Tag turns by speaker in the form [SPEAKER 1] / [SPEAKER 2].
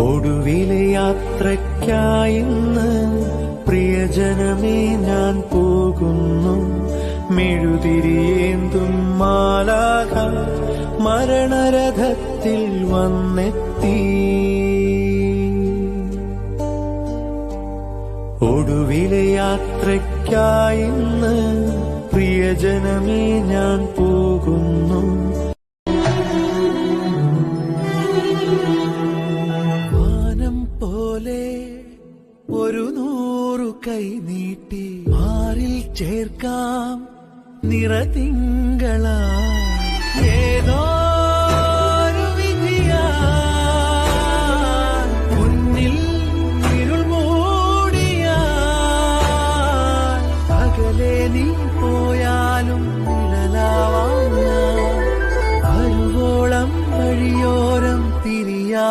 [SPEAKER 1] ഒടുവിലെ യാത്രയ്ക്കായിന്ന് പ്രിയജനമേ ഞാൻ പോകുന്നു. മെഴുതിരിയേന്തും മാലാഖ മരണരഥത്തിൽ വന്നെത്തി. ഒടുവിലെ യാത്രയ്ക്കായിന്ന് പ്രിയജനമേ ഞാൻ പോകുന്നു. വാനം പോലെ ഒരു 100 കൈ നീട്ടി മാറിൽ ചേർക്കാം നിറതിങ്കളാ. ഏതോ മുന്നിൽ ഇരുൾ മൂടിയ അകലെ നീ പോയാലും നിഴലാവാം. വരുവോളം വഴിയോരം തിരിയാ